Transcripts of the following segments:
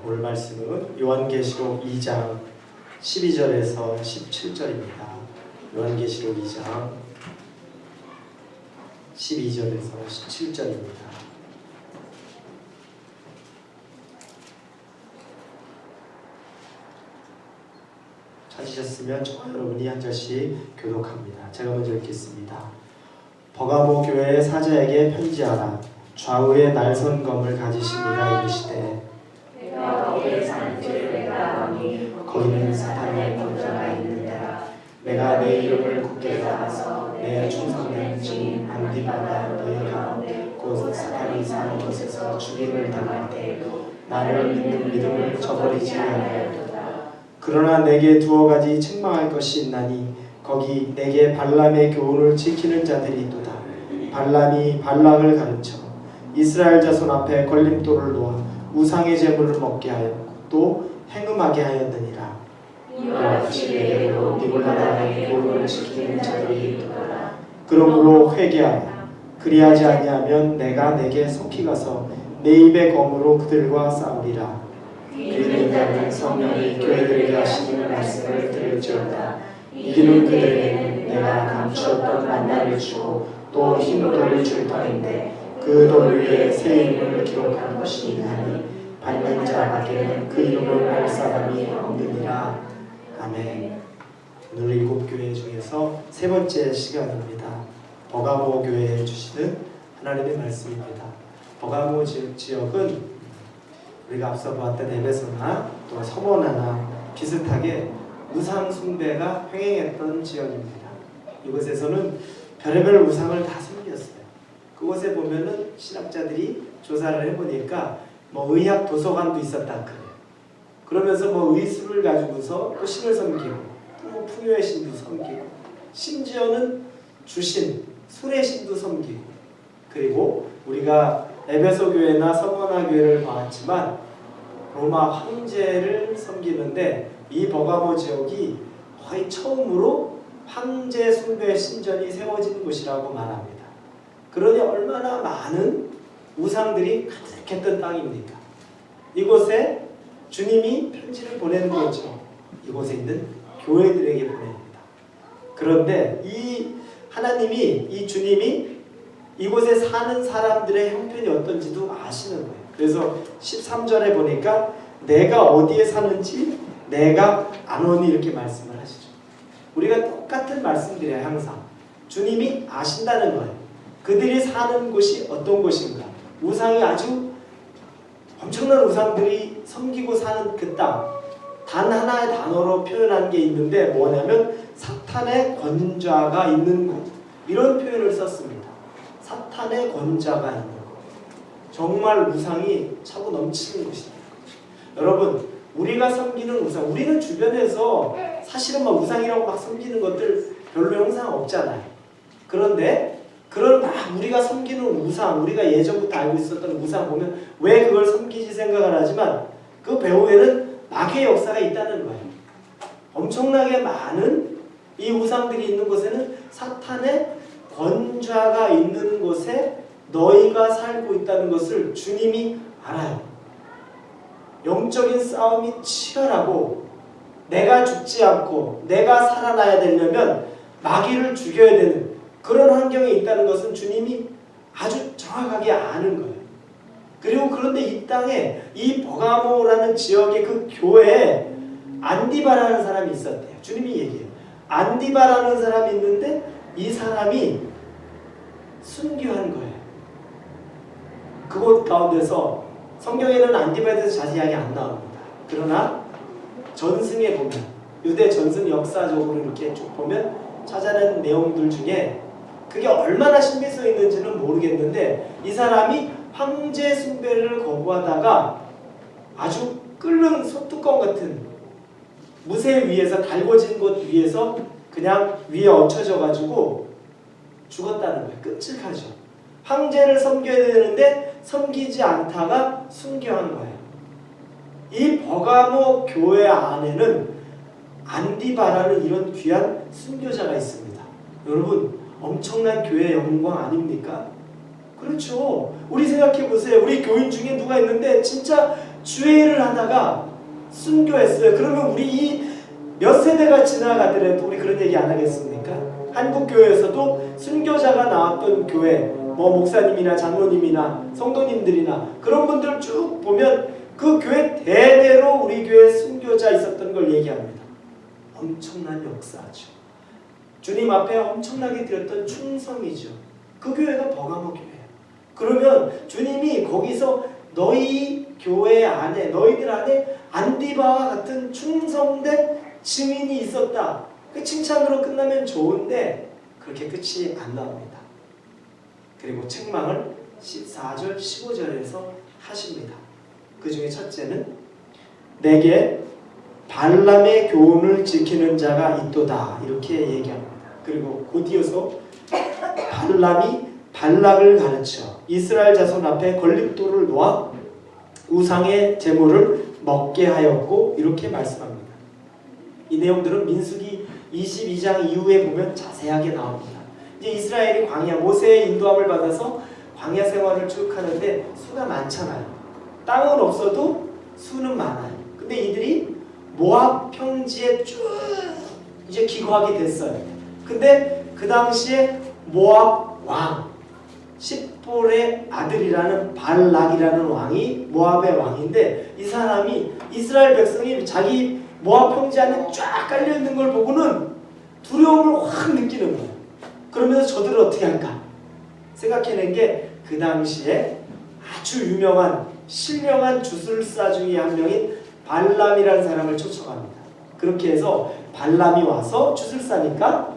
오늘 말씀은 요한계시록 2장 12절에서 17절입니다. 요한계시록 2장 12절에서 17절입니다. 찾으셨으면 저와 여러분이 한 절씩 교독합니다. 제가 먼저 읽겠습니다. 버가모 교회의 사자에게 편지하라. 좌우에 날선검을 가지신 이가 이르시되 내가 어디에 사는지를 내가 아노니 거기는 사탄의 권좌가 있느니라. 내가 내 이름을 굳게 잡아서 내 충성된 증인 안디바가 너희 가운데 곧 사탄이 사는 곳에서 죽임을 당할 때에도 나를 믿는 믿음을 저버리지 아니하였도다. 그러나 내게 두어 가지 책망할 것이 있나니 거기 내게 발람의 교훈을 지키는 자들이 있도다. 발람이 발락을 가르쳐 이스라엘 자손 앞에 걸림돌을 놓아 우상의 제물을 먹게 하였고 또 행음하게 하였느니라. 이와 같이 내게도 니골라다의 교훈을 지키는 자들이 있도다. 그러므로 회개하라. 그리하지 아니하면 내가 내게 속히 가서 내 입의 검으로 그들과 싸우리라. 귀 있는 자는 성령이 교회들에게 하시는 말씀을 들을지어다. 이기는 그들에게는 내가 감추었던 만나를 주고 또 흰 돌을 줄 터인데 그 돌 위에 새 이름을 기록한 것이 있나니 받는 자에게는 그 이름을 알 사람이 없느니라. 아멘. 오늘 7교회 중에서 세 번째 시간입니다. 버가모 교회에 주시는 하나님의 말씀입니다. 버가모 지역은 우리가 앞서 보았던 에베소나 또 서머나나 비슷하게 우상 숭배가 횡행했던 지역입니다. 이곳에서는 별의별 우상을 다 섬겼어요. 그곳에 보면은 신학자들이 조사를 해보니까 의학 도서관도 있었다 그래요. 그러면서 의술을 가지고서 또 신을 섬기고 또 풍요의 신도 섬기고 심지어는 주신 술의 신도 섬기고, 그리고 우리가 에베소 교회나 서머나 교회를 봤지만 로마 황제를 섬기는데 이 버가모 지역이 거의 처음으로 황제 숭배 신전이 세워진 곳이라고 말합니다. 그러니 얼마나 많은 우상들이 가득했던 땅입니까? 이곳에 주님이 편지를 보내는 거죠. 이곳에 있는 교회들에게 보냅니다. 그런데 이 하나님이, 이 주님이 이곳에 사는 사람들의 형편이 어떤지도 아시는 거예요. 그래서 13절에 보니까 내가 어디에 사는지 내가 아노니 이렇게 말씀을 하시죠. 우리가 똑같은 말씀드려요. 항상 주님이 아신다는 거예요. 그들이 사는 곳이 어떤 곳인가, 우상이 아주 엄청난 우상들이 섬기고 사는 그 땅, 단 하나의 단어로 표현한 게 있는데 뭐냐면 사탄의 권좌가 있는 곳, 이런 표현을 썼습니다. 사탄의 권좌가 있는 곳, 정말 우상이 차고 넘치는 곳이다. 여러분, 우리가 섬기는 우상, 우리는 주변에서 사실은 우상이라고 막 섬기는 것들 별로 형상 없잖아요. 그런데 그런 우리가 섬기는 우상, 우리가 예전부터 알고 있었던 우상 보면 왜 그걸 섬기지 생각을 하지만 그 배후에는 마귀의 역사가 있다는 거예요. 엄청나게 많은 이 우상들이 있는 곳에는 사탄의 권좌가 있는 곳에 너희가 살고 있다는 것을 주님이 알아요. 영적인 싸움이 치열하고 내가 죽지 않고 내가 살아나야 되려면 마귀를 죽여야 되는 그런 환경에 있다는 것은 주님이 아주 정확하게 아는 거예요. 그리고 그런데 이 땅에 이 버가모라는 지역의 그 교회에 안디바라는 사람이 있었대요. 주님이 얘기해요. 안디바라는 사람이 있는데 이 사람이 순교한 거예요. 그곳 가운데서 성경에는 안디바에 대해서 자세하게 안 나옵니다. 그러나 전승에 보면, 유대 전승 역사적으로 이렇게 쭉 보면 찾아낸 내용들 중에 그게 얼마나 신빙성이 있는지는 모르겠는데 이 사람이 황제 숭배를 거부하다가 아주 끓는 소뚜껑 같은 무쇠 위에서, 달궈진 곳 위에서 그냥 위에 얹혀져 가지고 죽었다는 거예요. 끔찍하죠. 황제를 섬겨야 되는데 섬기지 않다가 순교한 거예요. 이 버가모 교회 안에는 안디바라는 이런 귀한 순교자가 있습니다. 여러분, 엄청난 교회의 영광 아닙니까? 그렇죠. 우리 생각해 보세요. 우리 교인 중에 누가 있는데 진짜 주회를 하다가 순교했어요. 그러면 우리 이 몇 세대가 지나가더라도 우리 그런 얘기 안 하겠습니까? 한국 교회에서도 순교자가 나왔던 교회, 뭐 목사님이나 장로님이나 성도님들이나 그런 분들 쭉 보면 그 교회 대대로 우리 교회 순교자 있었던 걸 얘기합니다. 엄청난 역사죠. 주님 앞에 엄청나게 드렸던 충성이죠. 그 교회가 버가모 교회예요. 그러면 주님이 거기서 너희 교회 안에, 너희들 안에 안디바와 같은 충성된 증인이 있었다. 그 칭찬으로 끝나면 좋은데 그렇게 끝이 안 나옵니다. 그리고 책망을 14절, 15절에서 하십니다. 그 중에 첫째는 내게 발람의 교훈을 지키는 자가 있도다. 이렇게 얘기합니다. 그리고 곧이어서 발람이 발락을 가르쳐 이스라엘 자손 앞에 걸림돌을 놓아 우상의 제물을 먹게 하였고 이렇게 말씀합니다. 이 내용들은 민수기 22장 이후에 보면 자세하게 나옵니다. 이제 이스라엘이 광야, 모세의 인도함을 받아서 광야 생활을 쭉 하는데 수가 많잖아요. 땅은 없어도 수는 많아요. 근데 이들이 모압 평지에 쭉 이제 기거하게 됐어요. 근데 그 당시에 모압 왕 십볼의 아들이라는 발락이라는 왕이 모압의 왕인데 이 사람이 이스라엘 백성이 자기 모압 평지 안에 쫙 깔려있는 걸 보고는 두려움을 확 느끼는 거예요. 그러면서 저들을 어떻게 할까 생각해낸 게 그 당시에 아주 유명한 신령한 주술사 중에 한 명인 발람이라는 사람을 초청합니다. 그렇게 해서 발람이 와서 주술사니까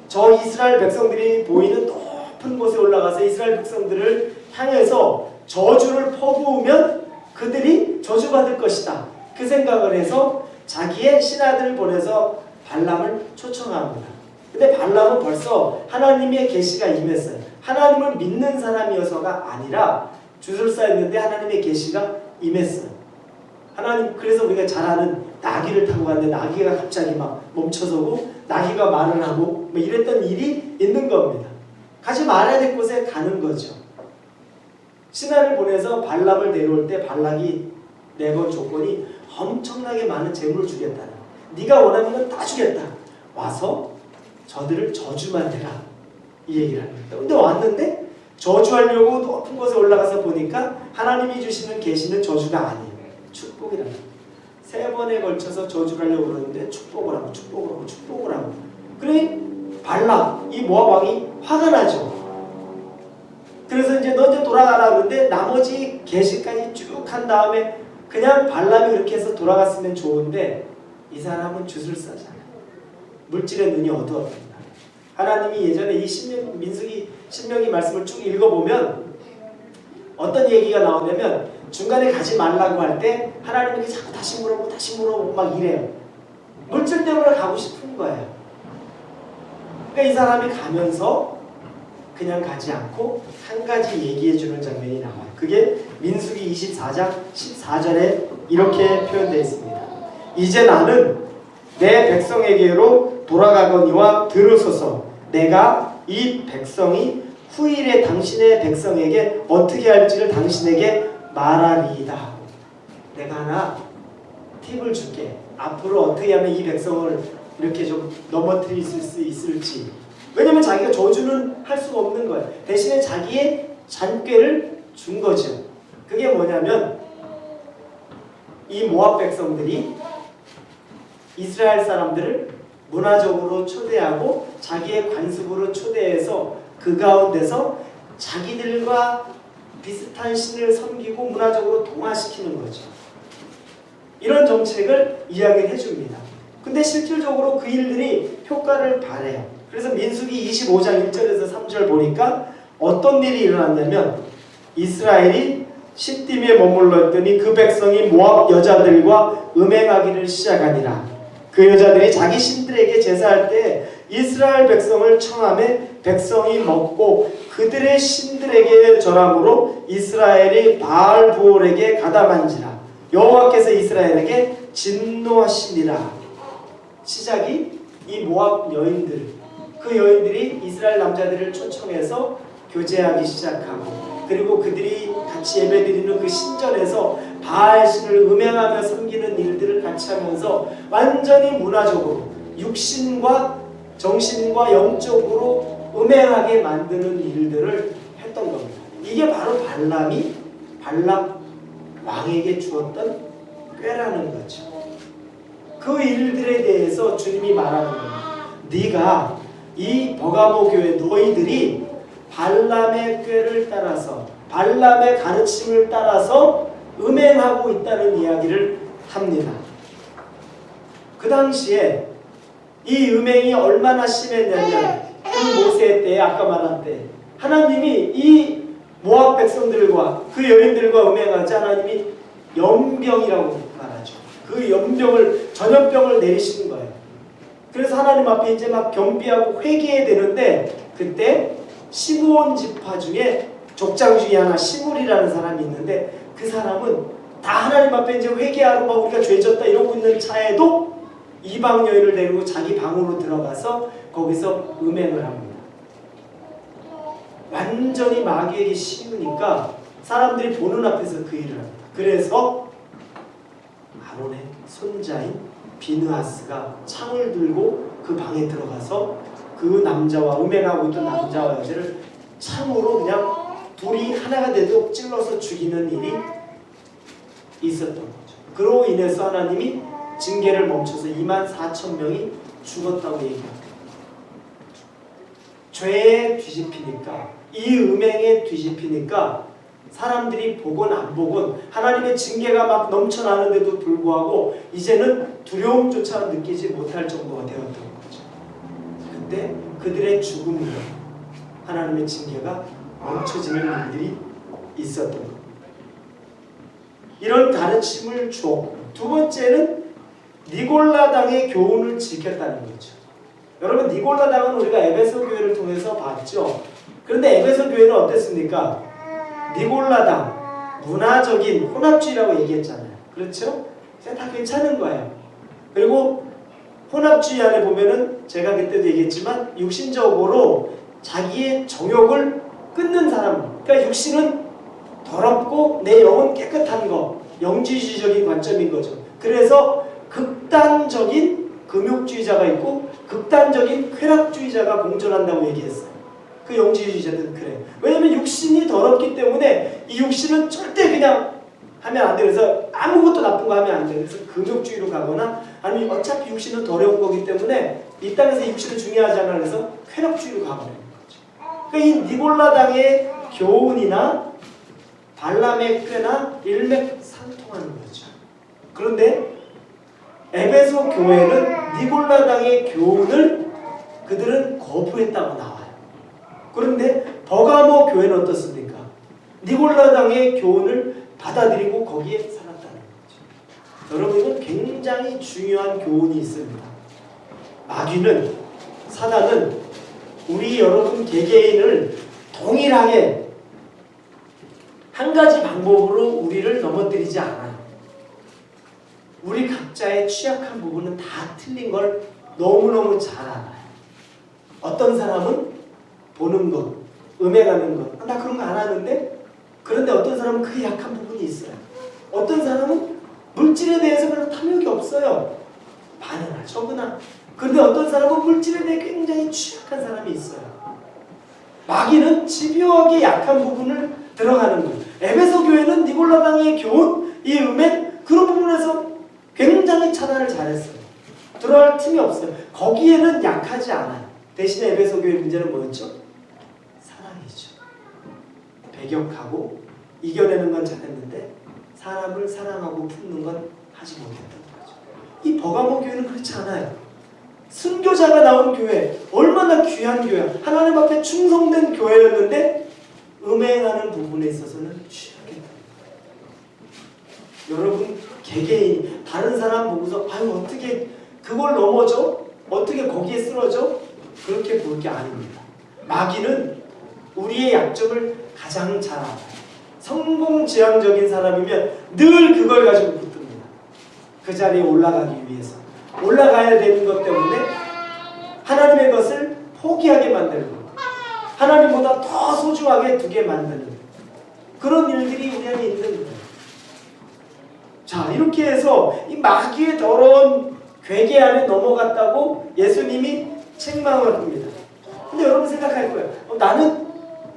저 이스라엘 백성들이 보이는 높은 곳에 올라가서 이스라엘 백성들을 향해서 저주를 퍼부으면 그들이 저주받을 것이다. 그 생각을 해서 자기의 신하들을 보내서 발람을 초청합니다. 근데 발람은 벌써 하나님의 계시가 임했어요. 하나님을 믿는 사람이어서가 아니라 주술사였는데 하나님의 계시가 임했어요. 하나님, 그래서 우리가 잘 아는 나귀를 타고 갔는데 나귀가 갑자기 막 멈춰서고 나귀가 말을 하고 뭐 이랬던 일이 있는 겁니다. 가지 말아야 될 곳에 가는 거죠. 신하를 보내서 발람을 데려올 때 발락이 내건 조건이 엄청나게 많은 재물을 주겠다. 네가 원하는 건 다 주겠다. 와서 저들을 저주만 해라. 이 얘기를 합니다. 근데 왔는데 저주하려고 높은 곳에 올라가서 보니까 하나님이 주시는 계시는 저주가 아니에요. 축복이라는 거예요. 3번에 걸쳐서 저주를 하려고 그러는데 축복을 하고 축복을 하고 축복을 하고 그래 발락 이 모압 왕이 화가 나죠. 그래서 이제 너 이제 돌아가라 그러는데 나머지 계시까지 쭉 한 다음에 그냥 발람이 그렇게 해서 돌아갔으면 좋은데 이 사람은 주술사잖아요. 물질의 눈이 어두웠습니다. 하나님이 예전에 이 민수기 신명기 말씀을 쭉 읽어보면 어떤 얘기가 나오냐면 중간에 가지 말라고 할 때 하나님에게 자꾸 다시 물어보고 막 이래요. 물질 때문에 가고 싶은 거예요. 그러니까 이 사람이 가면서 그냥 가지 않고 한 가지 얘기해주는 장면이 나와요. 그게 민수기 24장 14절에 이렇게 표현되어 있습니다. 이제 나는 내 백성에게로 돌아가거니와 들으소서. 내가 이 백성이 후일에 당신의 백성에게 어떻게 할지를 당신에게 말하리이다. 내가 하나 팁을 줄게. 앞으로 어떻게 하면 이 백성을 이렇게 좀 넘어뜨릴 수 있을지. 왜냐면 자기가 저주는 할 수가 없는 거예요. 대신에 자기의 잔꾀를 준 거죠. 그게 뭐냐면 이 모압 백성들이 이스라엘 사람들을 문화적으로 초대하고 자기의 관습으로 초대해서 그 가운데서 자기들과 비슷한 신을 섬기고 문화적으로 동화시키는 거죠. 이런 정책을 이야기를 해줍니다. 근데 실질적으로 그 일들이 효과를 발해요. 그래서 민수기 25장 1절에서 3절 보니까 어떤 일이 일어났냐면 이스라엘이 시딤에 머물렀더니 그 백성이 모압 여자들과 음행하기를 시작하니라. 그 여자들이 자기 신들에게 제사할 때 이스라엘 백성을 청하매 백성이 먹고 그들의 신들에게 절함으로 이스라엘이 바알부올에게 가담한지라. 여호와께서 이스라엘에게 진노하시니라. 시작이 이 모압 여인들, 그 여인들이 이스라엘 남자들을 초청해서 교제하기 시작하고 그리고 그들이 같이 예배드리는 그 신전에서 바알신을 음행하며 섬기는 일들을 같이 하면서 완전히 문화적으로 육신과 정신과 영적으로 음행하게 만드는 일들을 했던 겁니다. 이게 바로 발람이 발락 왕에게 주었던 꾀라는 거죠. 그 일들에 대해서 주님이 말하는 겁니다. 네가 이 버가모 교회 너희들이 발람의 꾀를 따라서 발람의 가르침을 따라서 음행하고 있다는 이야기를 합니다. 그 당시에 이 음행이 얼마나 심했냐면 그 모세 때 아까 말한 때 하나님이 이 모압 백성들과 그 여인들과 음행하지 하나님이 연병이라고 말하죠. 그 연병을 전염병을 내리시는 거예요. 그래서 하나님 앞에 이제 막 겸비하고 회개해야 되는데 그때 시므온 지파 중에 족장 중에 하나 시므리라는 사람이 있는데 그 사람은 다 하나님 앞에 이제 회개하고 막 우리가 죄졌다 이러고 있는 차에도 이방 여인을 데리고 자기 방으로 들어가서 거기서 음행을 합니다. 완전히 마귀에게 씌우니까 사람들이 보는 앞에서 그 일을 합니다. 그래서 아론의 손자인 비느하스가 창을 들고 그 방에 들어가서 그 남자와 음행하고 있던 남자와 여자를 창으로 그냥 둘이 하나가 되도록 찔러서 죽이는 일이 있었던 거죠. 그로 인해서 하나님이 징계를 멈춰서 24,000명이 죽었다고 얘기합니다. 죄에 뒤집히니까 이 음행에 뒤집히니까 사람들이 보건 안 보건 하나님의 징계가 막 넘쳐나는데도 불구하고 이제는 두려움조차 느끼지 못할 정도가 되었던 거죠. 그때 그들의 죽음으로 하나님의 징계가 멈춰지는 일들이 있었던 겁니다. 이런 가르침을 주었고 두 번째는 니골라당의 교훈을 지켰다는 거죠. 여러분 니골라당은 우리가 에베소 교회를 통해서 봤죠. 그런데 에베소 교회는 어땠습니까? 니골라당 문화적인 혼합주의라고 얘기했잖아요. 그렇죠? 다 괜찮은 거예요. 그리고 혼합주의 안에 보면은 제가 그때도 얘기했지만 육신적으로 자기의 정욕을 끊는 사람, 그러니까 육신은 더럽고 내 영은 깨끗한 거, 영지주의적인 관점인 거죠. 그래서 극단적인 금욕주의자가 있고 극단적인 쾌락주의자가 공존한다고 얘기했어요. 그 영지주의자들은 그래요. 왜냐하면 육신이 더럽기 때문에 이 육신은 절대 그냥 하면 안 돼요. 그래서 아무것도 나쁜 거 하면 안 돼요. 그래서 금욕주의로 가거나 아니면 어차피 육신은 더러운 거기 때문에 이 땅에서 육신은 중요하지 않아 그래서 쾌락주의로 가버리는 거죠. 그러니까 이 니골라당의 교훈이나 발람의 꾀나 일맥상통하는 거죠. 그런데 에베소 교회는 니골라당의 교훈을 그들은 거부했다고 나와요. 그런데 버가모 교회는 어떻습니까? 니골라당의 교훈을 받아들이고 거기에 살았다는 거죠. 여러분 이건 굉장히 중요한 교훈이 있습니다. 마귀는 사단은 우리 여러분 개개인을 동일하게 한 가지 방법으로 우리를 넘어뜨리지 않아요. 우리 각자의 취약한 부분은 다 틀린 걸 너무너무 잘 알아요. 어떤 사람은 보는 것, 음행하는 것, 나 그런 거 안 하는데? 그런데 어떤 사람은 그 약한 부분이 있어요. 어떤 사람은 물질에 대해서 별로 탐욕이 없어요. 많으나 적으나. 그런데 어떤 사람은 물질에 대해 굉장히 취약한 사람이 있어요. 마귀는 집요하게 약한 부분을 들어가는 거예요. 에베소 교회는 니골라당의 교훈, 이 음행 그런 부분에서 굉장히 차단을 잘했어요. 들어갈 틈이 없어요. 거기에는 약하지 않아요. 대신에 에베소 교회의 문제는 뭐였죠? 사랑이죠. 배격하고 이겨내는 건 잘했는데 사람을 사랑하고 품는 건 하지 못했던 거죠. 이 버가모 교회는 그렇지 않아요. 순교자가 나온 교회, 얼마나 귀한 교회, 하나님 앞에 충성된 교회였는데 음행하는 부분에 있어서는 취약했다. 여러분 개개인 다른 사람 보고서 아유 어떻게 그걸 넘어져? 어떻게 거기에 쓰러져? 그렇게 볼 게 아닙니다. 마귀는 우리의 약점을 가장 잘 알아요. 성공지향적인 사람이면 늘 그걸 가지고 붙듭니다. 그 자리에 올라가기 위해서 올라가야 되는 것 때문에 하나님의 것을 포기하게 만들고 하나님보다 더 소중하게 두게 만드는 그런 일들이 우리 안에 있는 거예요. 자, 이렇게 해서 이 마귀의 더러운 괴계 안에 넘어갔다고 예수님이 책망을 합니다. 근데 여러분 생각할 거예요. 나는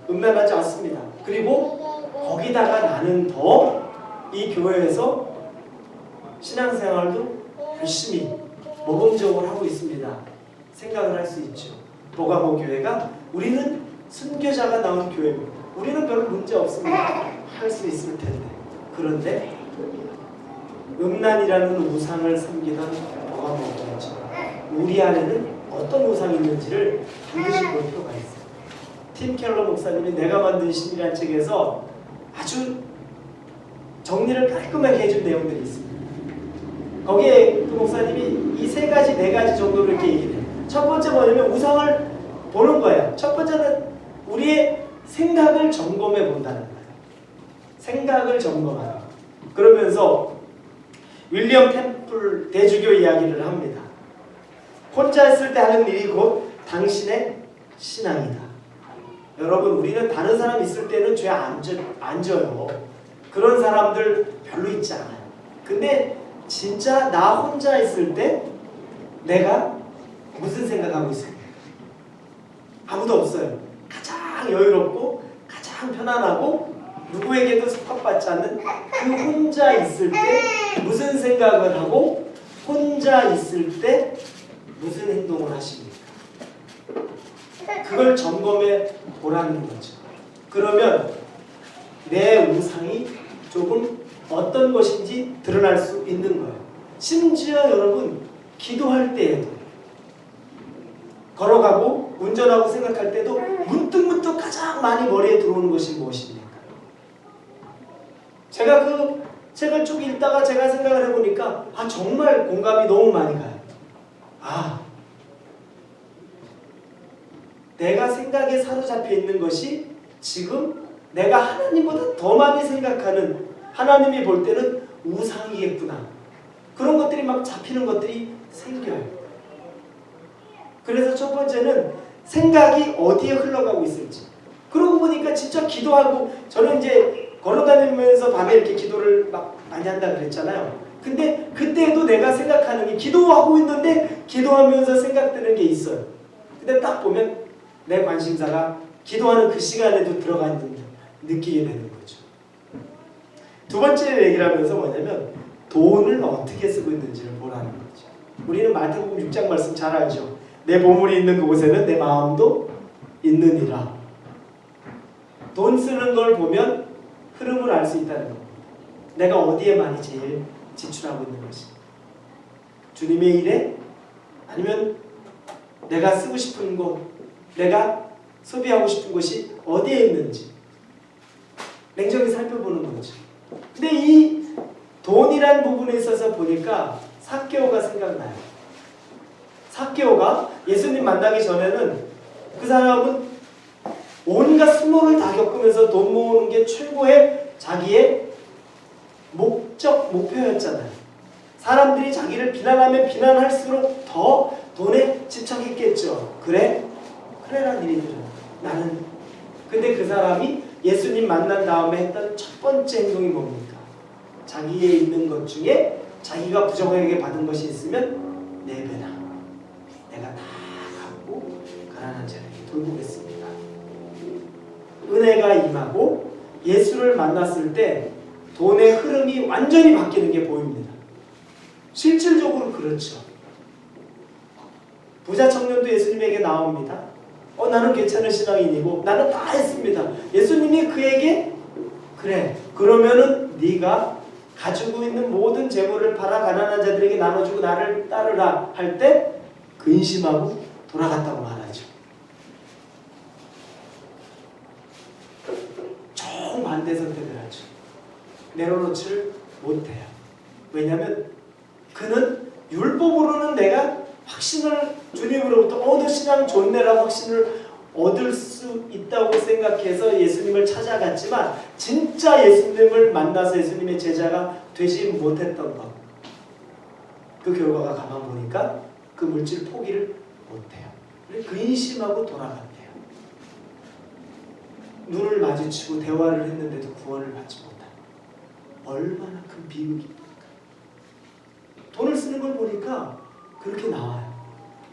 음란하지 않습니다. 그리고 거기다가 나는 더 이 교회에서 신앙생활도 열심히 모범적으로 하고 있습니다. 생각을 할 수 있죠. 보가모 교회가 우리는 순교자가 나온 교회입니다. 우리는 별로 문제 없습니다. 할 수 있을 텐데. 그런데 음란이라는 우상을 섬기던 보가모 교회죠. 우리 안에는 어떤 우상이 있는지를 반드시 볼 필요가 있어요. 팀 켈러 목사님이 내가 만든 신이라는 책에서 아주 정리를 깔끔하게 해준 내용들이 있습니다. 거기에 그 목사님이 이 세 가지, 네 가지 정도로 이렇게 얘기해요. 첫 번째 뭐냐면 우상을 보는 거예요. 첫 번째는 우리의 생각을 점검해 본다는 거예요. 생각을 점검하는 거예요. 그러면서 윌리엄 템플 대주교 이야기를 합니다. 혼자 있을 때 하는 일이 곧 당신의 신앙이다. 여러분, 우리는 다른 사람 있을 때는 죄 안 져요. 그런 사람들 별로 있지 않아요. 근데 진짜 나 혼자 있을 때 내가 무슨 생각하고 있을까? 아무도 없어요. 가장 여유롭고 가장 편안하고 누구에게도 습박받지 않는 그 혼자 있을 때 무슨 생각을 하고 혼자 있을 때 무슨 행동을 하십니까? 그걸 점검해 보라는 거죠. 그러면 내 우상이 조금 어떤 것인지 드러날 수 있는 거예요. 심지어 여러분 기도할 때에도 걸어가고 운전하고 생각할 때도 문득문득 가장 많이 머리에 들어오는 것이 무엇입니까? 제가 그 책을 쭉 읽다가 제가 생각을 해보니까 정말 공감이 너무 많이 가요. 내가 생각에 사로잡혀 있는 것이 지금 내가 하나님보다 더 많이 생각하는, 하나님이 볼 때는 우상이겠구나. 그런 것들이 막 잡히는 것들이 생겨요. 그래서 첫 번째는 생각이 어디에 흘러가고 있을지. 그러고 보니까 진짜 기도하고, 저는 이제 걸어다니면서 밤에 이렇게 기도를 막 많이 한다 그랬잖아요. 근데 그때도 내가 생각하는 게, 기도하고 있는데 기도하면서 생각드는 게 있어요. 근데 딱 보면 내 관심사가 기도하는 그 시간에도 들어가 있는 걸 느끼게 되는 거죠. 두 번째 얘기를 하면서 뭐냐면 돈을 어떻게 쓰고 있는지를 보라는 거죠. 우리는 마태복음 6장 말씀 잘 알죠. 내 보물이 있는 그곳에는 내 마음도 있느니라. 돈 쓰는 걸 보면 흐름을 알 수 있다는 겁니다. 내가 어디에 많이 제일 지출하고 있는 것이, 주님의 일에, 아니면 내가 쓰고 싶은 곳, 내가 소비하고 싶은 것이 어디에 있는지 냉정히 살펴보는 거죠. 근데 이 돈이란 부분에 있어서 보니까 삭개오가 생각나요. 삭개오가 예수님 만나기 전에는 그 사람은 온갖 수모를 다 겪으면서 돈 모으는 게 최고의 자기의 목표였잖아요. 사람들이 자기를 비난하면 비난할수록 더 돈에 집착했겠죠. 그래란 일이죠. 나는. 근데 그 사람이 예수님 만난 다음에 했던 첫 번째 행동이 뭡니까? 자기에 있는 것 중에 자기가 부정하게 받은 것이 있으면 내배나 내가 다 갖고 가난한 자에게 돌보겠습니다. 은혜가 임하고 예수를 만났을 때 돈의 흐름이 완전히 바뀌는 게 보입니다. 실질적으로 그렇죠. 부자 청년도 예수님에게 나옵니다. 나는 괜찮은 신앙인이고 나는 다 했습니다. 예수님이 그에게 그래, 그러면은 네가 가지고 있는 모든 재물을 팔아 가난한 자들에게 나눠주고 나를 따르라 할 때 근심하고 돌아갔다고 말하죠. 정반대 선택을 하죠. 내려놓지를 못해요. 왜냐하면 그는 율법으로는 내가 확신을, 주님으로부터 너 신앙 좋네라고 확신을 얻을 수 있다고 생각해서 예수님을 찾아갔지만 진짜 예수님을 만나서 예수님의 제자가 되지 못했던 것, 그 결과가 가만 보니까 그 물질 포기를 못해요. 근심하고 돌아갔대요. 눈을 마주치고 대화를 했는데도 구원을 받지 못한, 얼마나 큰 비극입니까? 쓰는 걸 보니까 그렇게 나와요.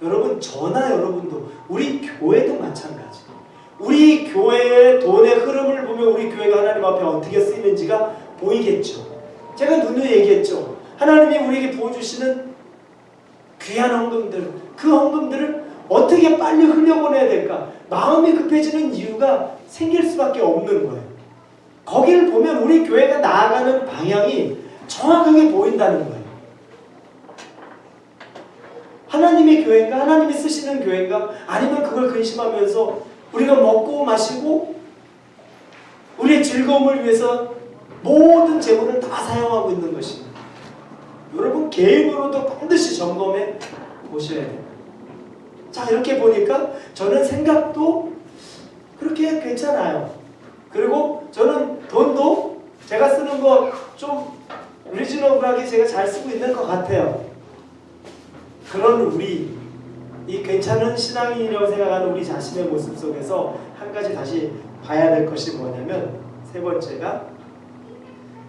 여러분, 저나 여러분도, 우리 교회도 마찬가지. 우리 교회의 돈의 흐름을 보면 우리 교회가 하나님 앞에 어떻게 쓰이는지가 보이겠죠. 제가 누누이 얘기했죠. 하나님이 우리에게 부어주시는 귀한 헌금들, 그 헌금들을 어떻게 빨리 흘려보내야 될까? 마음이 급해지는 이유가 생길 수밖에 없는 거예요. 거기를 보면 우리 교회가 나아가는 방향이 정확하게 보인다는 거예요. 하나님의 교회인가? 하나님이 쓰시는 교회인가? 아니면 그걸 근심하면서 우리가 먹고 마시고 우리의 즐거움을 위해서 모든 재물을 다 사용하고 있는 것입니다. 여러분, 개인으로도 반드시 점검해 보셔야 돼요. 자, 이렇게 보니까 저는 생각도 그렇게 괜찮아요. 그리고 저는 돈도 제가 쓰는 거 좀 리즈너블하게 제가 잘 쓰고 있는 것 같아요. 그런 우리, 이 괜찮은 신앙인이라고 생각하는 우리 자신의 모습 속에서 한 가지 다시 봐야 될 것이 뭐냐면, 세 번째가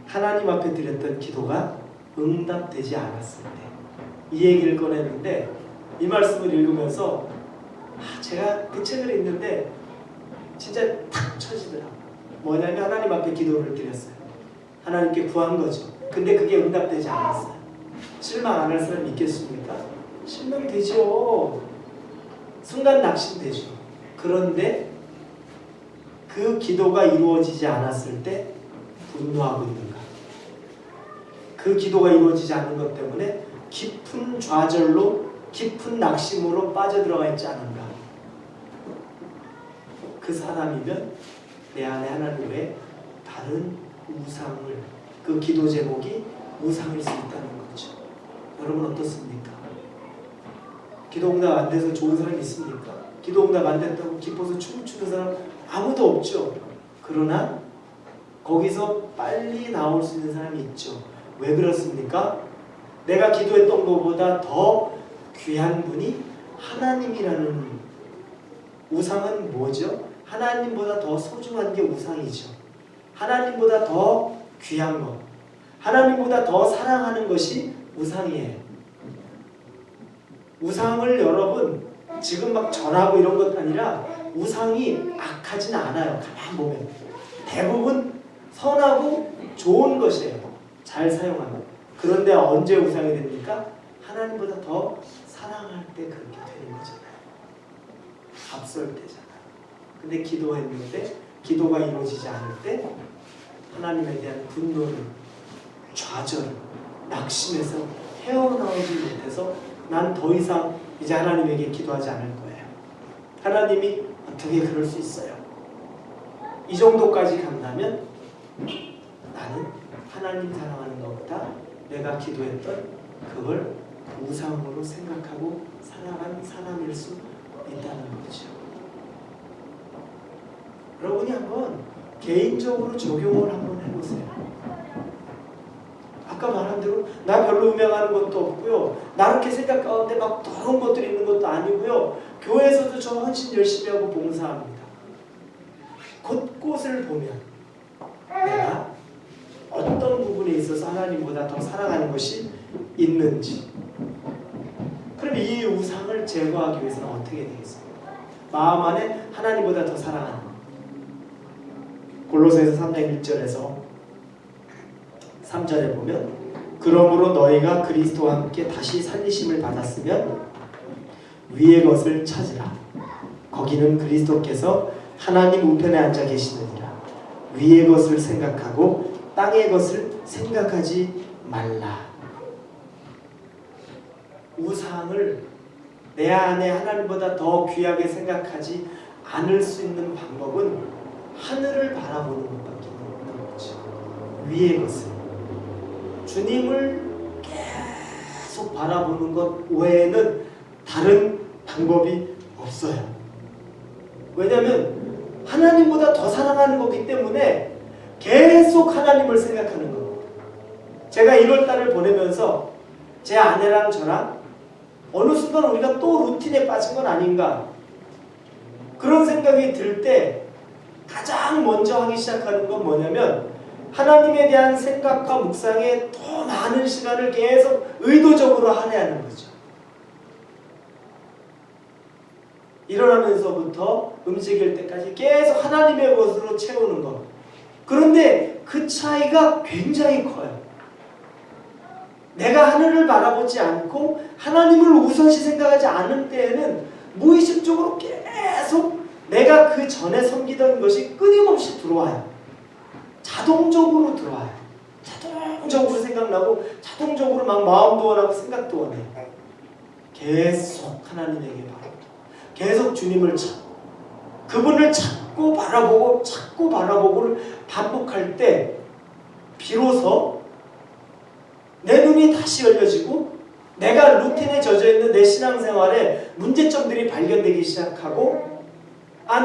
하나님 앞에 드렸던 기도가 응답되지 않았을 때, 이 얘기를 꺼냈는데, 이 말씀을 읽으면서 제가 그 책을 읽는데 진짜 탁 쳐지더라고요. 뭐냐면 하나님 앞에 기도를 드렸어요. 하나님께 구한 거죠. 근데 그게 응답되지 않았어요. 실망 안 할 사람 있겠습니까? 실망되죠. 순간 낙심되죠. 그런데 그 기도가 이루어지지 않았을 때 분노하고 있는가? 그 기도가 이루어지지 않는 것 때문에 깊은 좌절로, 깊은 낙심으로 빠져들어가 있지 않은가? 그 사람이면 내 안에 하나님 외에 다른 우상을, 그 기도 제목이 우상일 수 있다는 거죠. 여러분 어떻습니까? 기도 응답 안 돼서 좋은 사람이 있습니까? 기도 응답 안 됐다고 기뻐서 춤추는 사람 아무도 없죠. 그러나 거기서 빨리 나올 수 있는 사람이 있죠. 왜 그렇습니까? 내가 기도했던 것보다 더 귀한 분이 하나님이라는, 우상은 뭐죠? 하나님보다 더 소중한 게 우상이죠. 하나님보다 더 귀한 것, 하나님보다 더 사랑하는 것이 우상이에요. 우상을 여러분 지금 막 전하고 이런 것 아니라, 우상이 악하진 않아요. 가만 보면 대부분 선하고 좋은 것이에요. 잘 사용하면. 그런데 언제 우상이 됩니까? 하나님보다 더 사랑할 때 그렇게 되는 거잖아요. 앞설 때잖아요. 근데 기도했는데 기도가 이루어지지 않을 때 하나님에 대한 분노를, 좌절을, 낙심해서 헤어나오지 못해서 난 더 이상 이제 하나님에게 기도하지 않을 거예요. 하나님이 어떻게 그럴 수 있어요? 이 정도까지 간다면 나는 하나님 사랑하는 것보다 내가 기도했던 그걸 우상으로 생각하고 살아간 사람일 수 있다는 거죠. 여러분이 한번 개인적으로 적용을 한번 해보세요. 아까 말한 대로 나 별로 음행하는 것도 없고요. 나 이렇게 생각 가운데 막 더러운 것들이 있는 것도 아니고요. 교회에서도 저 헌신 열심히 하고 봉사합니다. 곳곳을 보면 내가 어떤 부분에 있어서 하나님보다 더 사랑하는 것이 있는지. 그럼 이 우상을 제거하기 위해서는 어떻게 되겠습니까? 마음 안에 하나님보다 더 사랑하는, 골로새서 3장 1절에서 3절에 보면, 그러므로 너희가 그리스도와 함께 다시 살리심을 받았으면 위의 것을 찾으라. 거기는 그리스도께서 하나님 우편에 앉아 계시느니라. 위의 것을 생각하고 땅의 것을 생각하지 말라. 우상을 내 안에 하나님보다 더 귀하게 생각하지 않을 수 있는 방법은 하늘을 바라보는 것밖에 없는 거죠. 위의 것을, 주님을 계속 바라보는 것 외에는 다른 방법이 없어요. 왜냐하면 하나님보다 더 사랑하는 거기 때문에 계속 하나님을 생각하는 겁니다. 제가 1월달을 보내면서 제 아내랑 저랑 어느 순간 우리가 또 루틴에 빠진 건 아닌가, 그런 생각이 들 때 가장 먼저 하기 시작하는 건 뭐냐면, 하나님에 대한 생각과 묵상에 더 많은 시간을 계속 의도적으로 할애하는 거죠. 일어나면서부터 움직일 때까지 계속 하나님의 것으로 채우는 것. 그런데 그 차이가 굉장히 커요. 내가 하늘을 바라보지 않고 하나님을 우선시 생각하지 않은 때에는 무의식적으로 계속 내가 그 전에 섬기던 것이 끊임없이 들어와요. 자동적으로 들어와요. 자동적으로 생각나고 자동적으로 막 마음도 원하고 생각도 원해요. 계속 하나님에게 바라보고 계속 주님을 찾고 그분을 찾고 바라보고를 반복할 때 비로소 내 눈이 다시 열려지고 내가 루틴에 젖어있는 내 신앙생활에 문제점들이 발견되기 시작하고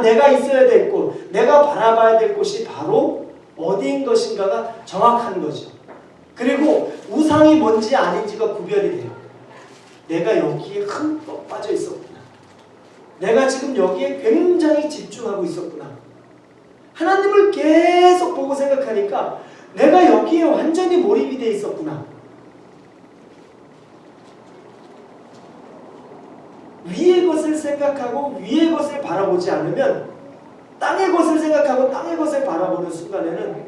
내가 있어야 될 곳, 내가 바라봐야 될 곳이 바로 어디인 것인가가 정확한 거죠. 그리고 우상이 뭔지 아닌지가 구별이 돼요. 내가 여기에 흠뻑 빠져 있었구나. 내가 지금 여기에 굉장히 집중하고 있었구나. 하나님을 계속 보고 생각하니까 내가 여기에 완전히 몰입이 돼 있었구나. 위의 것을 생각하고 위의 것을 바라보지 않으면 땅의 것을 생각하고 땅의 것을 바라보는 순간에는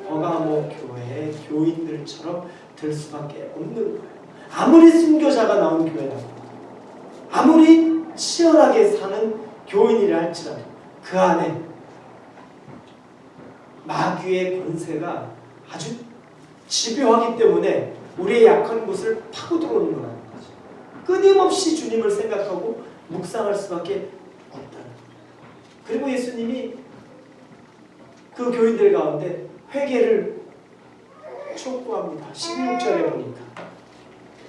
버가모 교회의 교인들처럼 될 수밖에 없는 거예요. 아무리 순교자가 나온 교회라고 아무리 치열하게 사는 교인이라 할지라도 그 안에 마귀의 권세가 아주 집요하기 때문에 우리의 약한 곳을 파고 들어오는 거라는 거죠. 끊임없이 주님을 생각하고 묵상할 수밖에 없다는 거예요. 그리고 예수님이 그 교인들 가운데 회개를 촉구합니다. 16절에 보니까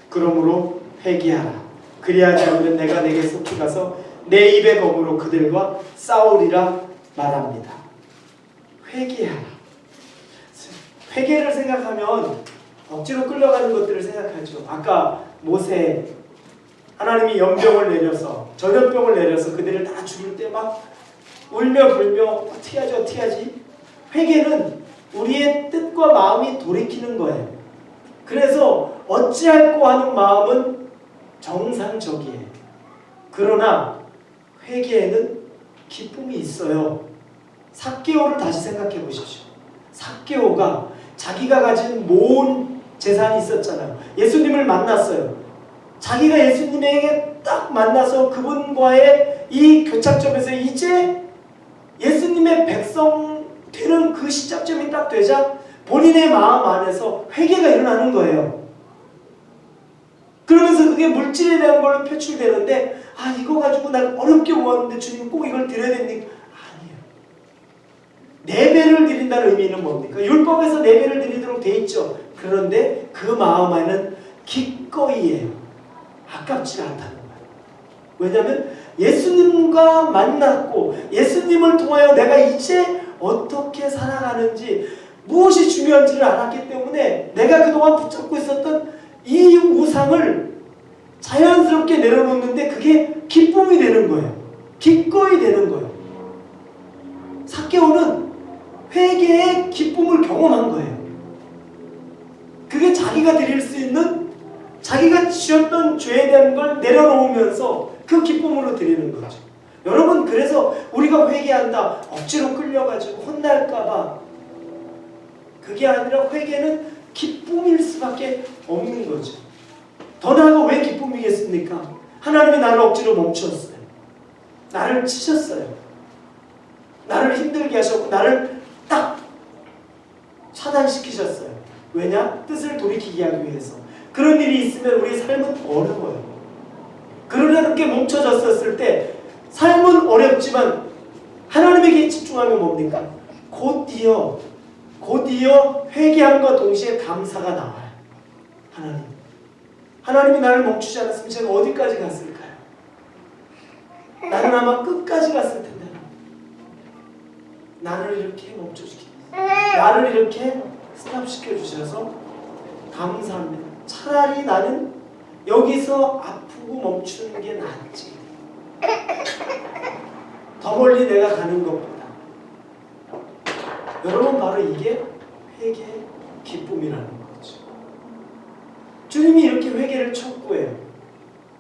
그러므로 회개하라. 그리하지 않으면 내가 내게 속히 가서 내 입의 검으로 그들과 싸우리라 말합니다. 회개하라. 회개를 생각하면 억지로 끌려가는 것들을 생각하죠. 아까 모세 하나님이 연병을 내려서 전염병을 내려서 그들을 다 죽일 때 막 울며 불며 어떻게 하지 어떻게 하지. 회개는 우리의 뜻과 마음이 돌이키는 거예요. 그래서 어찌할꼬 하는 마음은 정상적이에요. 그러나 회개에는 기쁨이 있어요. 삭개오를 다시 생각해 보십시오. 삭개오가 자기가 가진 모은 재산이 있었잖아요. 예수님을 만났어요. 자기가 예수님에게 딱 만나서 그분과의 이 교착점에서 이제 예수님의 백성 되는 그 시작점이 딱 되자 본인의 마음 안에서 회개가 일어나는 거예요. 그러면서 그게 물질에 대한 걸로 표출되는데 이거 가지고 난 어렵게 모았는데 주님 꼭 이걸 드려야 됩니까? 아니에요. 4배를 드린다는 의미는 뭡니까? 율법에서 4배를 드리도록 돼 있죠. 그런데 그 마음 안에는 기꺼이예요. 아깝지 않다는 거예요. 왜냐하면 예수님과 만났고 예수님을 통하여 내가 이제 어떻게 살아가는지 무엇이 중요한지를 알았기 때문에 내가 그동안 붙잡고 있었던 이 우상을 자연스럽게 내려놓는데 그게 기쁨이 되는 거예요. 기꺼이 되는 거예요. 삭개오는 회개의 기쁨을 경험한 거예요. 그게 자기가 드릴 수 있는 자기가 지었던 죄에 대한 걸 내려놓으면서 그 기쁨으로 드리는 거죠. 여러분, 그래서 우리가 회개한다 억지로 끌려가지고 혼날까봐 그게 아니라 회개는 기쁨일 수밖에 없는 거죠. 더 나아가 왜 기쁨이겠습니까? 하나님이 나를 억지로 멈추었어요. 나를 치셨어요. 나를 힘들게 하셨고 나를 딱 차단시키셨어요. 왜냐? 뜻을 돌이키게 하기 위해서. 그런 일이 있으면 우리의 삶은 어려워요. 그렇게 멈춰졌었을 때 삶은 어렵지만 하나님에게 집중하면 뭡니까? 곧이어 회개함과 동시에 감사가 나와요. 하나님이 나를 멈추지 않았으면 제가 어디까지 갔을까요? 나는 아마 끝까지 갔을 텐데 나를 이렇게 멈춰주기, 나를 이렇게 스탑시켜 주셔서 감사합니다. 차라리 나는 여기서 아프고 멈추는 게 낫지. 더 멀리 내가 가는 것보다. 여러분, 바로 이게 회개의 기쁨이라는 거죠. 주님이 이렇게 회개를 촉구해요.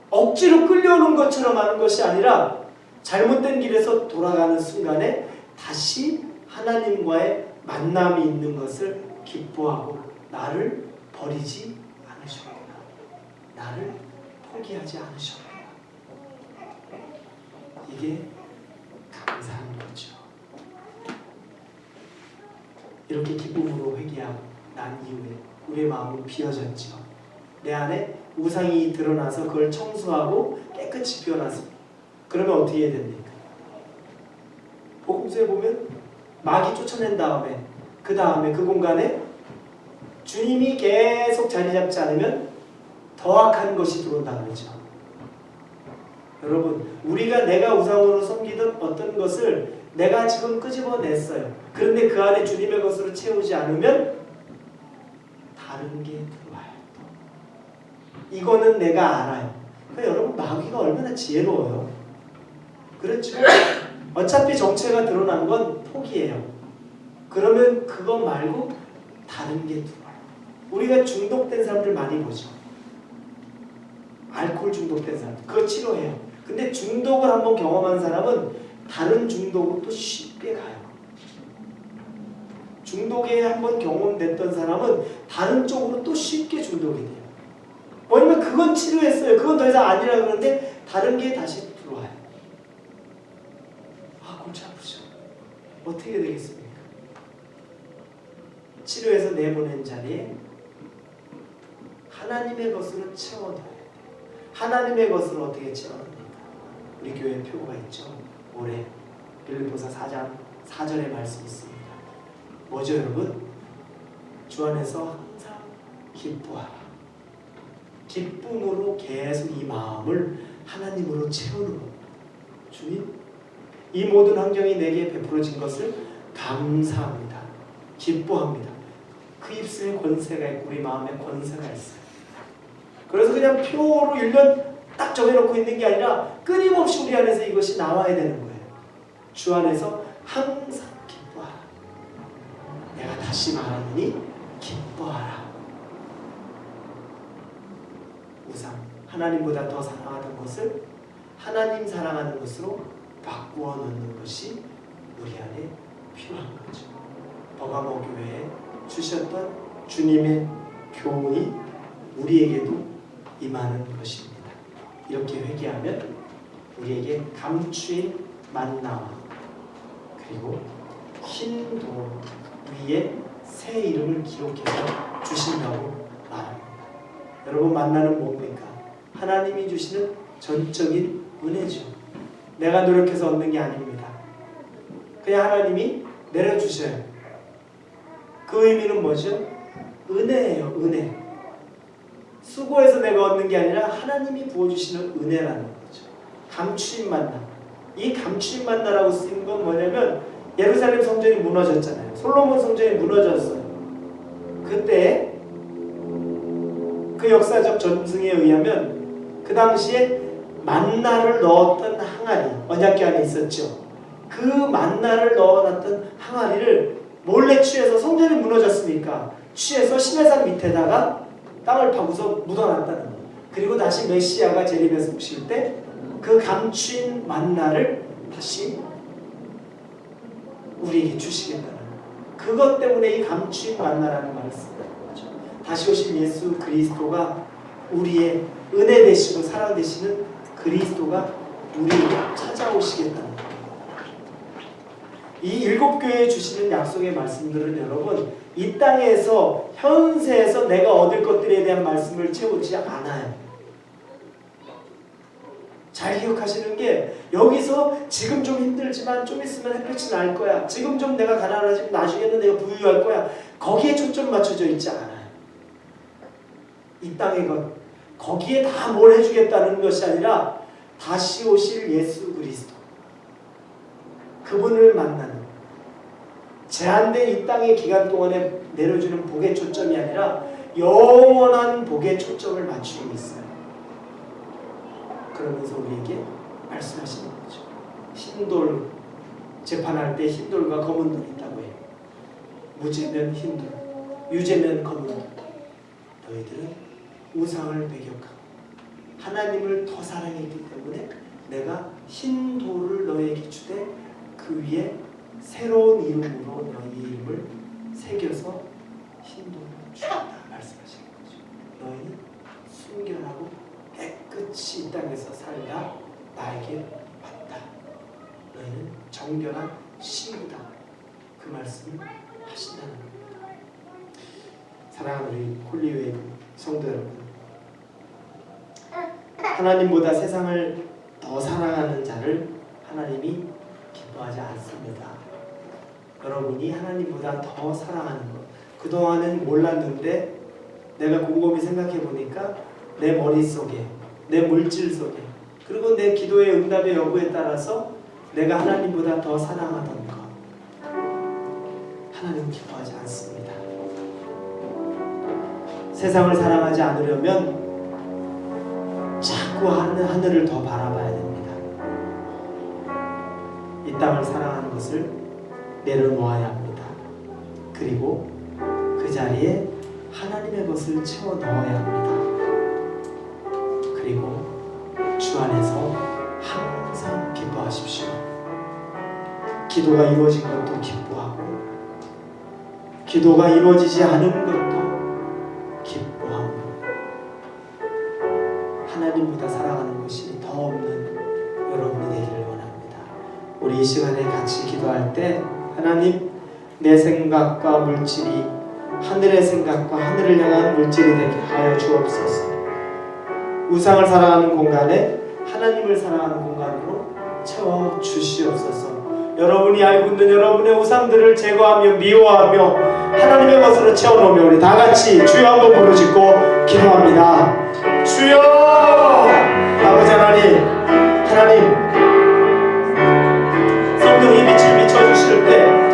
억지로 끌려오는 것처럼 하는 것이 아니라 잘못된 길에서 돌아가는 순간에 다시 하나님과의 만남이 있는 것을 기뻐하고 나를 버리지 않으셨구나. 나를 포기하지 않으셨구나. 이게 감사한 거죠. 이렇게 기쁨으로 회개한 난 이후에 우리의 마음은 비어졌죠. 내 안에 우상이 드러나서 그걸 청소하고 깨끗이 비워놨습니다. 그러면 어떻게 해야 됩니까? 복음서에 보면 마귀 쫓아낸 다음에 그 공간에 주님이 계속 자리 잡지 않으면 더 악한 것이 들어온다는 거죠. 여러분, 우리가 내가 우상으로 섬기던 어떤 것을 내가 지금 끄집어냈어요. 그런데 그 안에 주님의 것으로 채우지 않으면 다른 게 들어와요. 이거는 내가 알아요. 그러니까 여러분, 마귀가 얼마나 지혜로워요. 그렇죠? 어차피 정체가 드러난 건 포기해요. 그러면 그거 말고 다른 게 들어와요. 우리가 중독된 사람들 많이 보죠. 알코올 중독된 사람, 그거 치료해요. 근데 중독을 한번 경험한 사람은 다른 중독으로 또 쉽게 가요. 중독에 한번 경험됐던 사람은 다른 쪽으로 또 쉽게 중독이 돼요. 왜냐면 그건 치료했어요. 그건 더 이상 아니라 그러는데 다른 게 다시 들어와요. 아, 골치 아프죠. 어떻게 되겠습니까? 치료해서 내보낸 자리에 하나님의 것으로 채워넣어야 돼요. 하나님의 것을 어떻게 채워넣습니까? 우리 교회에 표고가 있죠. 올해 빌립보서 4장 4절의 말씀이 있습니다. 뭐죠, 여러분? 주 안에서 항상 기뻐하라. 기쁨으로 계속 이 마음을 하나님으로 채우는 겁니다. 주님, 이 모든 환경이 내게 베풀어진 것을 감사합니다. 기뻐합니다. 그 입술에 권세가 있고 우리 마음에 권세가 있어요. 그래서 그냥 표로 1년 딱 정해놓고 있는 게 아니라 끊임없이 우리 안에서 이것이 나와야 되는 거예요. 주 안에서 항상 기뻐하라. 내가 다시 말하노니 기뻐하라. 우상, 하나님보다 더 사랑하는 것을 하나님 사랑하는 것으로 바꾸어 놓는 것이 우리 안에 필요한 거죠. 버가모 교회에 주셨던 주님의 교훈이 우리에게도 임하는 것입니다. 이렇게 회개하면 우리에게 감추인 만나와 그리고 흰 돌 위에 새 이름을 기록해서 주신다고 말합니다. 여러분, 만나는 뭡니까? 하나님이 주시는 전적인 은혜죠. 내가 노력해서 얻는 게 아닙니다. 그냥 하나님이 내려주셔요. 그 의미는 뭐죠? 은혜예요. 은혜. 수고해서 내가 얻는 게 아니라 하나님이 부어주시는 은혜라는 거죠. 감추인 만나. 이 감추인 만나라고 쓰인 건 뭐냐면 예루살렘 성전이 무너졌잖아요. 솔로몬 성전이 무너졌어요. 그때 그 역사적 전승에 의하면 그 당시에 만나를 넣었던 항아리, 언약궤 안에 있었죠. 그 만나를 넣어놨던 항아리를 몰래 취해서, 성전이 무너졌으니까 취해서 시내산 밑에다가 땅을 파고서 묻어놨다는 거예요. 그리고 다시 메시아가 재림해서 오실 때 그 감추인 만나를 다시 우리에게 주시겠다는 거예요. 그것 때문에 이 감추인 만나라는 말을 쓴다는 거죠. 다시 오신 예수 그리스도가 우리의 은혜 되시고 사랑 되시는 그리스도가 우리에게 찾아오시겠다는 거예요. 이 7교회에 주시는 약속의 말씀들은 여러분, 이 땅에서 현세에서 내가 얻을 것들에 대한 말씀을 채우지 않아요. 잘 기억하시는 게, 여기서 지금 좀 힘들지만 좀 있으면 햇볕이 날 거야, 지금 좀 내가 가난하지만 나중에는 내가 부유할 거야, 거기에 초점 맞춰져 있지 않아요. 이 땅의 것, 거기에 다 뭘 해주겠다는 것이 아니라 다시 오실 예수 그리스도, 그분을 만나는, 제한된 이 땅의 기간 동안에 내려주는 복의 초점이 아니라 영원한 복의 초점을 맞추고 있어요. 그러면서 우리에게 말씀하시는 거죠. 흰돌, 재판할 때 흰돌과 검은 돌이 있다고 해요. 무죄면 흰돌, 유재면 건너 너희들은 우상을 배격하고 하나님을 더 사랑했기 때문에 내가 흰 돌을 너희에게 주되 그 위에 새로운 이름으로 너희 이름을 새겨서 흰 돌을 주겠다 말씀하시는 거죠. 너희는 순결하고 깨끗이 이 땅에서 살다 나에게 왔다. 너희는 정결한 신부다. 그 말씀을 하신다는 겁니다. 사랑하는 우리 홀리웨이 성도 여러분, 하나님보다 세상을 더 사랑하는 자를 하나님이 기뻐하지 않습니다. 여러분이 하나님보다 더 사랑하는 것, 그동안은 몰랐는데 내가 곰곰이 생각해 보니까 내 머릿속에, 내 물질 속에, 그리고 내 기도의 응답의 여부에 따라서 내가 하나님보다 더 사랑하던 것, 하나님 기뻐하지 않습니다. 세상을 사랑하지 않으려면 자꾸 하늘을 더 바라봐야 됩니다. 이 땅을 사랑하는 것을 내려놓아야 합니다. 그리고 그 자리에 하나님의 것을 채워 넣어야 합니다. 그리고 주 안에서 항상 기뻐하십시오. 기도가 이루어진 것도 기뻐하고 기도가 이루어지지 않은 것도 기뻐하고 하나님보다 사랑하는 것이 더 없는 여러분이 되기를 원합니다. 우리 이 시간에 같이 기도할 때 하나님, 내 생각과 물질이 하늘의 생각과 하늘을 향한 물질이 되게 하여 주옵소서. 우상을 사랑하는 공간에 하나님을 사랑하는 공간으로 채워 주시옵소서. 여러분이 알고 있는 여러분의 우상들을 제거하며 미워하며 하나님의 것으로 채워놓으며 우리 다같이 주여 한번 부르짖고 기도합니다. 주여! 아버지 하나님 성령이 빛을 비춰주실 때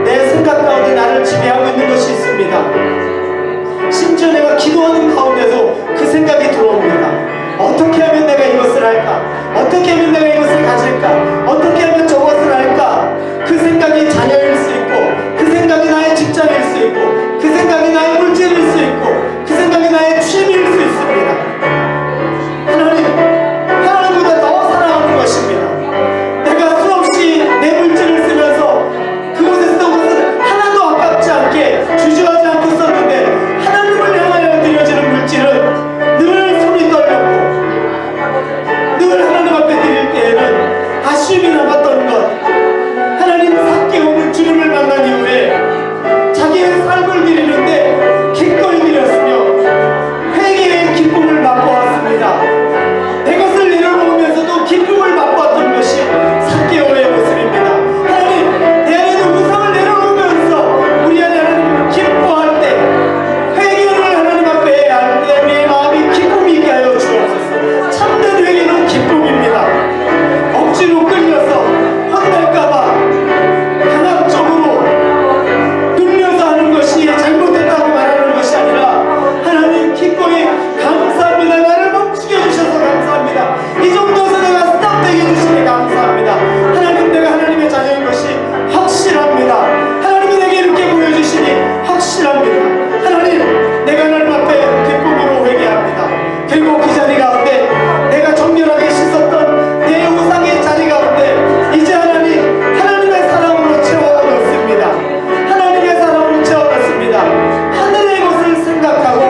내 생각 가운데 나를 지배하고 있는 것이 있습니다. 심지어 내가 기도하는 가운데도 그 생각이 들어옵니다. 어떻게 하면 내가 이것을 할까? 어떻게 하면 내가 이것을 가질까? 어떻게 하면 저것을 할까? 그 생각이 자녀일 수 있고, 그 생각이 나의 직장일 수 있고, 그 생각이 나의 물질일 수 있고, 그 생각이 나의 취미일 수 있습니다. 하나님보다 더 사랑하는 것입니다. 내가 수없이 내 물질을 쓰면서 그곳에 쓴 것은 하나도 아깝지 않게 주저하지 않고 썼는데 하나님을 향하여 드려지는 물질은 늘 손이 떨렸고 늘 하나님 앞에 드릴 때에는 아쉬움이 남았던 것. 하나님 삭개오는 주님을 만난 이후에 자기의 삶을 드리는데 기꺼이 드렸으며 회개의 기쁨을 맛보았습니다. 내 것을 내려놓으면서도 기쁨을 맛보았던 것이 삭개오의 모습입니다. 하나님, 내 안에 있는 우상을 내려놓으면서 우리 안에 하나님 기뻐할 때, 회개를 하나님 앞에 할 때 우리의 마음이 기쁨이 있게 하여 주옵소서. 참된 회개는 기쁨입니다. 억지로 끌려서 혼날까봐 강압적으로 눌려서 하는 것이 잘못됐다고 말하는 것이 아니라 하나님 기꺼이 감사합니다. 나를 멈추게 해주셔서 감사합니다. 이 정도에서 내가 스탑되게 해주시니 감사합니다. 하나님, 내가 하나님의 자녀인 것이 확실합니다. 하나님이 내게 이렇게 보여주시니 확실합니다. 하나님, 내가 하나님 앞에 기쁨으로 회개합니다. 그리고 그 자리 가운데 내가 정결하게 씻었던 내 우상의 자리 가운데 이제 하나님의 사랑으로 채워 넣습니다. 하나님의 사랑으로 채워 넣습니다. 하늘의 것을 생각하고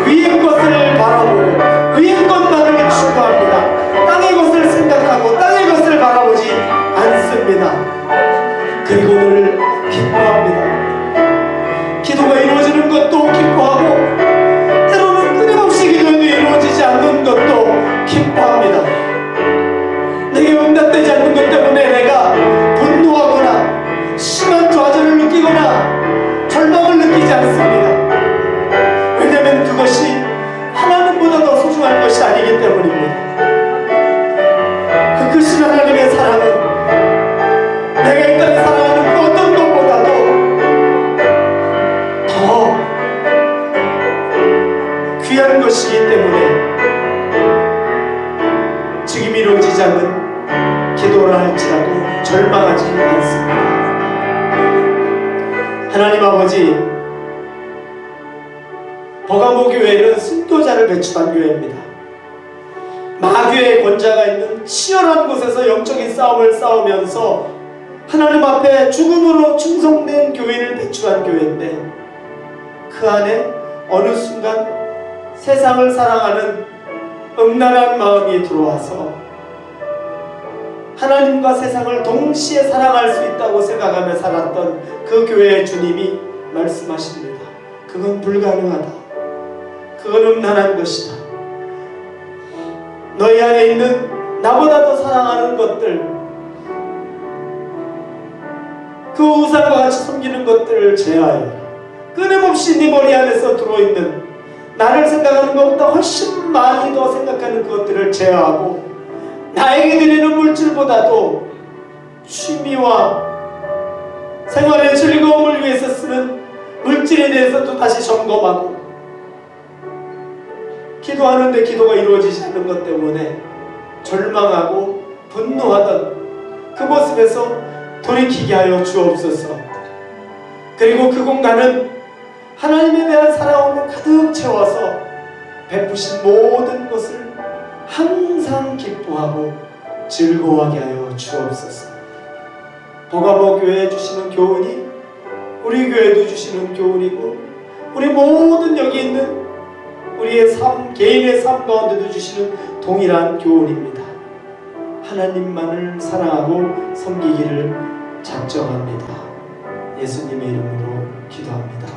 위의 것을 바라보고 위의 것만을 추구합니다. 땅의 것을 생각하고 땅의 것을 바라보지 않습니다. 그리고 늘 기뻐합니다. 기도가 이루어지는 것도 기뻐하고 때로는 끊임없이 기도해도 이루어지지 않는 것도 기뻐합니다. 내게 응답되지 않는 것 때문에 내가 분노하거나 심한 좌절을 느끼거나 절망을 느끼지 않습니다. 왜냐하면 그것이 하나님보다 더 소중한 것이 아니기 때문입니다. 그 크신 하나님의 사랑은 내가 이 땅에 사랑하는 그 어떤 것보다도 더 귀한 것이기 때문에 지금 이루어지지 않는 기도를 할지라도 절망하지 않습니다. 하나님 아버지, 버가모 교회는 순교자를 배출한 교회입니다. 마귀의 권자가 있는 치열한 곳에서 영적인 싸움을 싸우면서 하나님 앞에 죽음으로 충성된 교인을 배출한 교회인데, 그 안에 어느 순간 세상을 사랑하는 음란한 마음이 들어와서 하나님과 세상을 동시에 사랑할 수 있다고 생각하며 살았던 그 교회의 주님이 말씀하십니다. 그건 불가능하다. 그건 음란한 것이다. 너희 안에 있는 나보다 더 사랑하는 것들, 그 우상과 같이 섬기는 것들을 제하여라. 끊임없이 네 머리 안에서 들어있는 나를 생각하는 것보다 훨씬 많이 더 생각하는 그것들을 제어하고, 나에게 드리는 물질보다도 취미와 생활의 즐거움을 위해서 쓰는 물질에 대해서도 다시 점검하고, 기도하는데 기도가 이루어지지 않는 것 때문에 절망하고 분노하던 그 모습에서 돌이키게 하여 주옵소서. 그리고 그 공간은 하나님에 대한 사랑으로 가득 채워서 베푸신 모든 것을 항상 기뻐하고 즐거워하게 하여 주옵소서. 버가모 교회에 주시는 교훈이 우리 교회도 주시는 교훈이고, 우리 모든 여기 있는 우리의 삶, 개인의 삶 가운데도 주시는 동일한 교훈입니다. 하나님만을 사랑하고 섬기기를 작정합니다. 예수님의 이름으로 기도합니다.